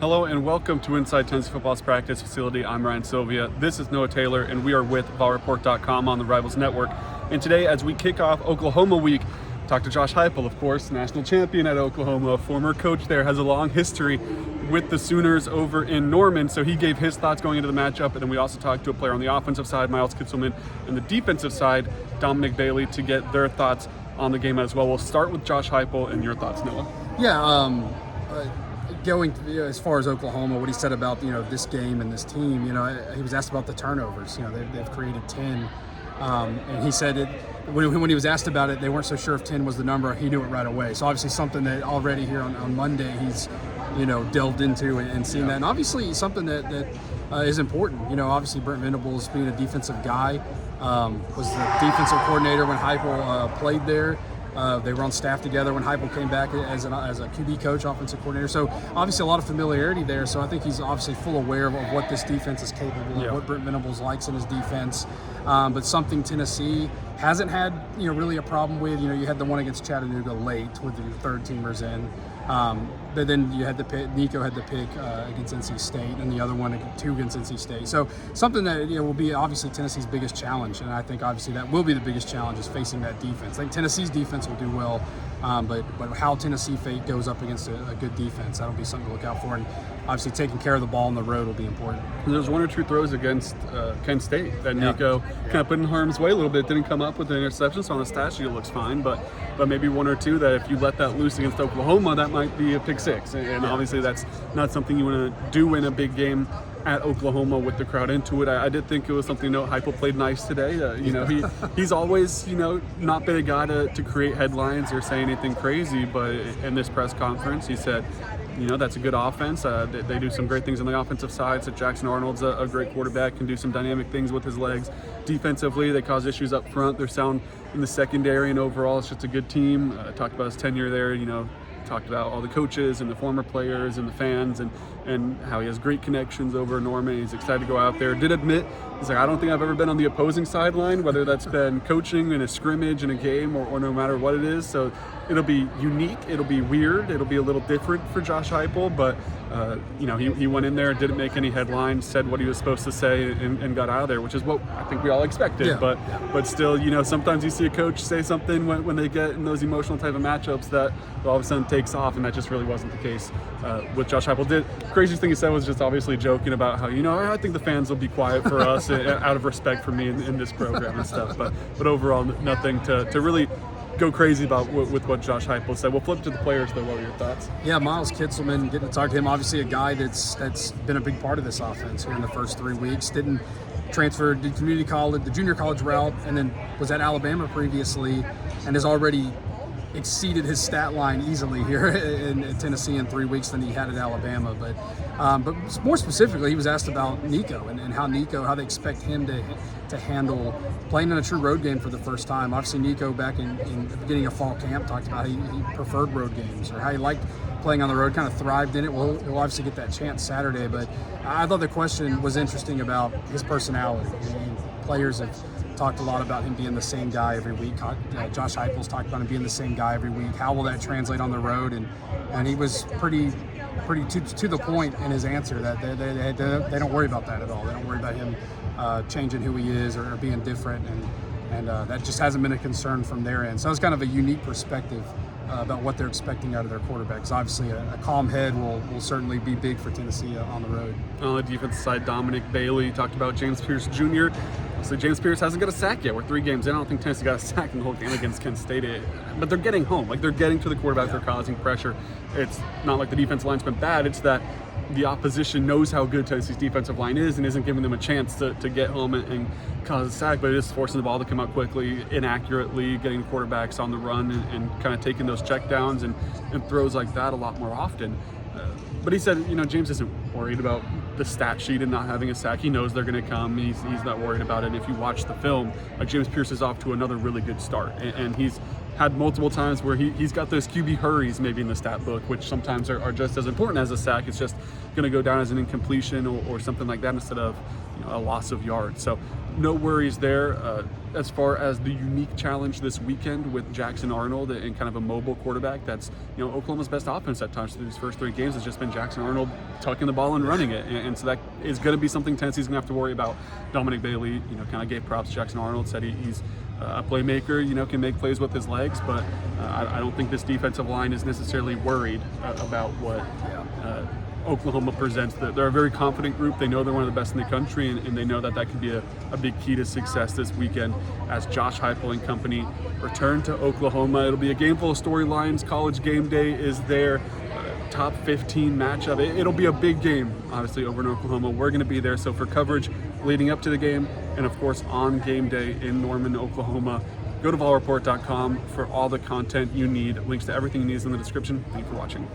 Hello and welcome to Inside Tennessee Football's practice facility. I'm Ryan Sylvia. This is Noah Taylor, and we are with VolReport.com on the Rivals Network. And today, as we kick off Oklahoma week, talk to Josh Heupel, of course, national champion at Oklahoma, former coach there, has a long history with the Sooners over in Norman. So he gave his thoughts going into the matchup, and then we also talked to a player on the offensive side, Miles Kitzelman, and the defensive side, Dominic Bailey, to get their thoughts on the game as well. We'll start with Josh Heupel and your thoughts, Noah. Going as far as Oklahoma, what he said about this game and this team, he was asked about the turnovers. They've created 10, and he said it when he was asked about it. They weren't so sure if 10 was the number. He knew it right away. So obviously something that already here on Monday he's delved into and seen that, and obviously something that is important. Obviously Brent Venables, being a defensive guy, was the defensive coordinator when Heupel played there. They were on staff together when Heupel came back as a QB coach, offensive coordinator. So obviously a lot of familiarity there. So I think he's obviously full aware of what this defense is capable of, what Brent Venables likes in his defense. But something Tennessee hasn't had, really a problem with. You had the one against Chattanooga late with your third teamers in. But then you had the pick, Nico had the pick against NC State, and the other one two against NC State. So something that will be obviously Tennessee's biggest challenge, and I think obviously that will be the biggest challenge, is facing that defense. I think Tennessee's defense will do well, but how Tennessee goes up against a good defense, that'll be something to look out for. And obviously taking care of the ball on the road will be important. And there's one or two throws against Kent State that Nico kind of put in harm's way a little bit. Didn't come up with an interception, so on the stat sheet it looks fine. But maybe one or two that if you let that loose against Oklahoma, that might be a pick six. And obviously that's not something you want to do in a big game at Oklahoma with the crowd into it. I did think it was something. Heupel played nice today. He's always not been a guy to create headlines or say anything crazy. But in this press conference, he said, that's a good offense. They do some great things on the offensive side. So Jackson Arnold's a great quarterback, can do some dynamic things with his legs. Defensively, they cause issues up front. They're sound in the secondary, and overall, it's just a good team. Talked about his tenure there. Talked about all the coaches and the former players and the fans, and how he has great connections over in Norman. He's excited to go out there. Did admit, he's like, I don't think I've ever been on the opposing sideline, whether that's been coaching in a scrimmage in a game or no matter what it is. So it'll be unique, it'll be weird, it'll be a little different for Josh Heupel, but he went in there, didn't make any headlines, said what he was supposed to say, and got out of there, which is what I think we all expected. But still, sometimes you see a coach say something when they get in those emotional type of matchups that all of a sudden takes off, and that just really wasn't the case with Josh Heupel. Craziest thing he said was just obviously joking about how, I think the fans will be quiet for us out of respect for me in this program and stuff. But overall, nothing to really go crazy about with what Josh Heupel said. We'll flip to the players, though. What were your thoughts? Yeah, Miles Kitzelman, getting to talk to him, obviously a guy that's been a big part of this offense here in the first 3 weeks. Didn't transfer, did community college, the junior college route, and then was at Alabama previously, and has already exceeded his stat line easily here in Tennessee in 3 weeks than he had at Alabama. But more specifically, he was asked about Nico and how they expect him to handle playing in a true road game for the first time. Obviously, Nico back in the beginning of fall camp talked about how he preferred road games, or how he liked playing on the road, kind of thrived in it. Well, he'll obviously get that chance Saturday, but I thought the question was interesting about his personality. Players have talked a lot about him being the same guy every week. Josh Heupel's talked about him being the same guy every week. How will that translate on the road? And he was pretty to the point in his answer that they don't worry about that at all. They don't worry about him changing who he is or being different, and that just hasn't been a concern from their end. So it's kind of a unique perspective about what they're expecting out of their quarterbacks. Obviously, a calm head will certainly be big for Tennessee on the road. On the defensive side, Dominic Bailey talked about James Pierce Jr. So James Pierce hasn't got a sack yet. We're 3 games in. I don't think Tennessee got a sack in the whole game against Kent State. But they're getting home. They're getting to the quarterback. They're causing pressure. It's not like the defensive line's been bad. It's that the opposition knows how good Tennessee's defensive line is and isn't giving them a chance to get home and cause a sack, but it is forcing the ball to come out quickly, inaccurately, getting quarterbacks on the run and kind of taking those checkdowns and throws like that a lot more often. But he said, James isn't worried about the stat sheet and not having a sack. He knows they're going to come. He's not worried about it. And if you watch the film, James Pierce is off to another really good start, and he's had multiple times where he's got those QB hurries maybe in the stat book, which sometimes are just as important as a sack. It's just going to go down as an incompletion or something like that instead of a loss of yards. So no worries there. As far as the unique challenge this weekend with Jackson Arnold and kind of a mobile quarterback, that's Oklahoma's best offense at times through these first 3 games has just been Jackson Arnold tucking the ball and running it, and so that is going to be something Tennessee's going to have to worry about. Dominic Bailey, kind of gave props to Jackson Arnold, said he's a playmaker, can make plays with his legs, but I don't think this defensive line is necessarily worried about what Oklahoma presents. They're a very confident group. They know they're one of the best in the country, and they know that could be a big key to success this weekend as Josh Heupel and company return to Oklahoma. It'll be a game full of storylines. College game day is their top 15 matchup. It'll be a big game, obviously, over in Oklahoma. We're going to be there. So for coverage leading up to the game and, of course, on game day in Norman, Oklahoma, go to VolReport.com for all the content you need. Links to everything you need is in the description. Thank you for watching.